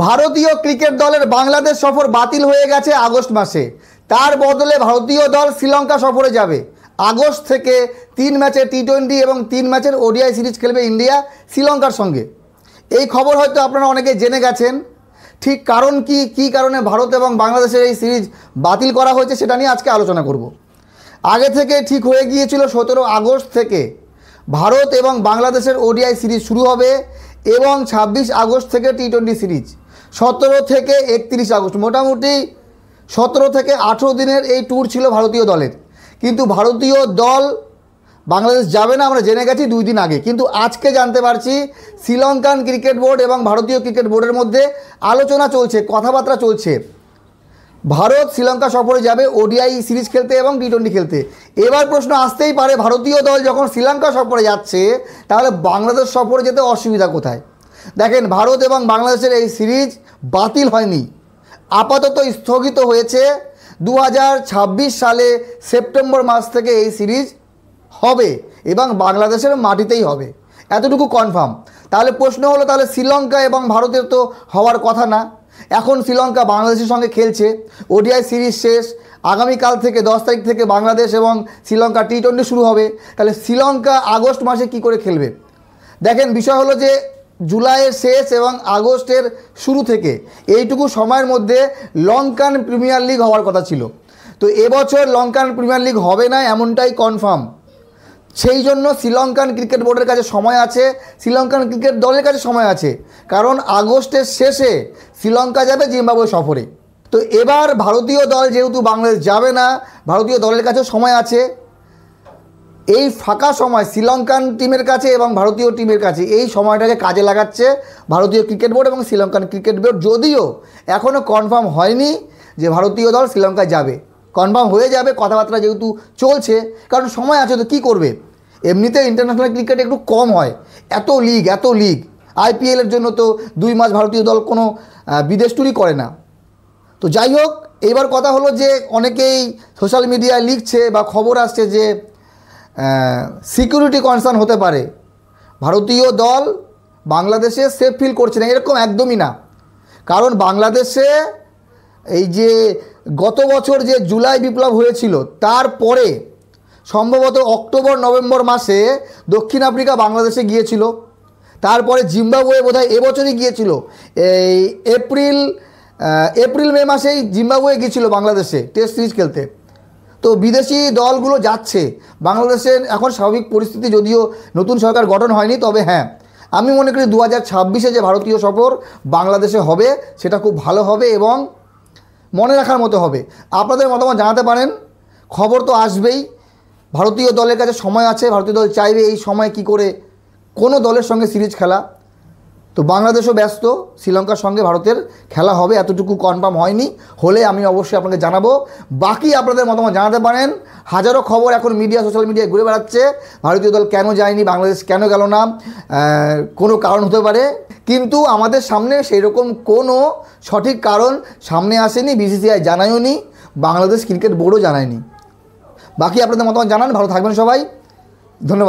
ভারতীয় ক্রিকেট দলের বাংলাদেশ সফর বাতিল হয়ে গেছে আগস্ট মাসে। তার বদলে ভারতীয় দল শ্রীলঙ্কা সফরে যাবে। আগস্ট থেকে 3 ম্যাচের টি20 এবং 3 ম্যাচের ওডিআই সিরিজ খেলবে ইন্ডিয়া শ্রীলঙ্কার সঙ্গে। এই খবর হয়তো আপনারা অনেকে জেনে গেছেন। ঠিক কারণ কি কারণে ভারত এবং বাংলাদেশের এই সিরিজ বাতিল করা হয়েছে সেটা নিয়ে আজকে আলোচনা করব। আগে থেকে ঠিক হয়ে গিয়েছিল 17 আগস্ট থেকে ভারত এবং বাংলাদেশের ওডিআই সিরিজ শুরু হবে এবং 26 আগস্ট থেকে টি20 সিরিজ, 17 থেকে 31 আগস্ট, মোটামুটি 17 থেকে 18 দিনের এই ট্যুর ছিল ভারতীয় দলের। কিন্তু ভারতীয় দল বাংলাদেশ যাবে না আমরা জেনে গেছি 2 দিন আগে। কিন্তু আজকে জানতে পারছি শ্রীলঙ্কান ক্রিকেট বোর্ড এবং ভারতীয় ক্রিকেট বোর্ডের মধ্যে আলোচনা চলছে, কথাবার্তা চলছে। ভারত শ্রীলঙ্কা সফরে যাবে ওডিআই সিরিজ খেলতে এবং টি20 খেলতে। এবার প্রশ্ন আসতেই পারে, ভারতীয় দল যখন শ্রীলঙ্কা সফরে যাচ্ছে তাহলে বাংলাদেশ সফরে যেতে অসুবিধা কোথায়? দেখেন, ভারত এবং বাংলাদেশের এই সিরিজ বাতিল হয়নি, আপাতত স্থগিত হয়েছে। 2026 সালে সেপ্টেম্বর মাস থেকে এই সিরিজ হবে এবং বাংলাদেশের মাটিতেই হবে, এতটুকু কনফার্ম। তাহলে প্রশ্ন হলো, তাহলে শ্রীলঙ্কা এবং ভারতের তো হওয়ার কথা না। এখন শ্রীলঙ্কা বাংলাদেশের সঙ্গে খেলছে, ওডিআই সিরিজ শেষ, আগামীকাল থেকে 10 তারিখ থেকে বাংলাদেশ এবং শ্রীলঙ্কা টি20 শুরু হবে। তাহলে শ্রীলঙ্কা আগস্ট মাসে কি করে খেলবে? দেখেন, বিষয় হলো যে জুলাইয়ের শেষ এবং আগস্টের শুরু থেকে এইটুকু সময়ের মধ্যে লঙ্কান প্রিমিয়ার লিগ হওয়ার কথা ছিল। তো এবছর লঙ্কান প্রিমিয়ার লিগ হবে না এমনটাই কনফার্ম। সেই জন্য শ্রীলঙ্কান ক্রিকেট বোর্ডের কাছে সময় আছে, শ্রীলঙ্কান ক্রিকেট দলের কাছে সময় আছে, কারণ আগস্টের শেষে শ্রীলঙ্কা যাবে জিম্বাবুয়ে সফরে। তো এবার ভারতীয় দল যেহেতু বাংলাদেশ যাবে না, ভারতীয় দলের কাছে সময় আছে। এই ফাঁকা সময় শ্রীলঙ্কান টিমের কাছে এবং ভারতীয় টিমের কাছে এই সময়টাকে কাজে লাগাচ্ছে ভারতীয় ক্রিকেট বোর্ড এবং শ্রীলঙ্কান ক্রিকেট বোর্ড। যদিও এখনও কনফার্ম হয়নি যে ভারতীয় দল শ্রীলঙ্কায় যাবে, কনফার্ম হয়ে যাবে, কথাবার্তা যেহেতু চলছে, কারণ সময় আছে তো কী করবে। এমনিতে ইন্টারন্যাশনাল ক্রিকেট একটু কম হয়, এত লিগ আইপিএলের জন্য তো 2 মাস ভারতীয় দল কোনো বিদেশ ট্যুরই করে না। তো যাই হোক, এবার কথা হলো যে অনেকেই সোশ্যাল মিডিয়ায় লিখছে বা খবর আসছে যে সিকিউরিটি কনসার্ন হতে পারে, ভারতীয় দল বাংলাদেশে সেফ ফিল করছে না। এরকম একদমই না, কারণ বাংলাদেশে এই যে গত বছর যে জুলাই বিপ্লব হয়েছিল তারপরে সম্ভবত অক্টোবর নভেম্বর মাসে দক্ষিণ আফ্রিকা বাংলাদেশে গিয়েছিল, তারপরে জিম্বাবুয়ে বোধহয় এবছরই গিয়েছিল, এই এপ্রিল মে মাসেই জিম্বাবুয়ে গিয়েছিল বাংলাদেশে টেস্ট সিরিজ খেলতে। তো বিদেশি দলগুলো যাচ্ছে বাংলাদেশের। এখন স্বাভাবিক পরিস্থিতি, যদিও নতুন সরকার গঠন হয়নি, তবে হ্যাঁ, আমি মনে করি 2026-এ যে ভারতীয় সফর বাংলাদেশে হবে সেটা খুব ভালো হবে এবং মনে রাখার মতো হবে। আপনাদের মতামত জানাতে পারেন, খবর তো আসবেই। ভারতীয় দলের কাছে সময় আছে, ভারতীয় দল চাইবে এই সময় কি করে কোনো দলের সঙ্গে সিরিজ খেলা। তো বাংলাদেশও ব্যস্ত, শ্রীলঙ্কার সঙ্গে ভারতের খেলা হবে, এতটুকু কনফার্ম হয়নি। হলে আমি অবশ্যই আপনাকে জানাবো। বাকি আপনাদের মতামত জানাতে পারেন। হাজারো খবর এখন সোশ্যাল মিডিয়ায় ঘুরে বেড়াচ্ছে, ভারতীয় দল কেন যায়নি, বাংলাদেশ কেন গেল না, কোনো কারণ হতে পারে। কিন্তু আমাদের সামনে সেই রকম কোনো সঠিক কারণ সামনে আসেনি, বিসিসিআই জানায়ওনি, বাংলাদেশ ক্রিকেট বোর্ডও জানায়নি। বাকি আপনাদের মতামত জানান। ভালো থাকবেন সবাই, ধন্যবাদ।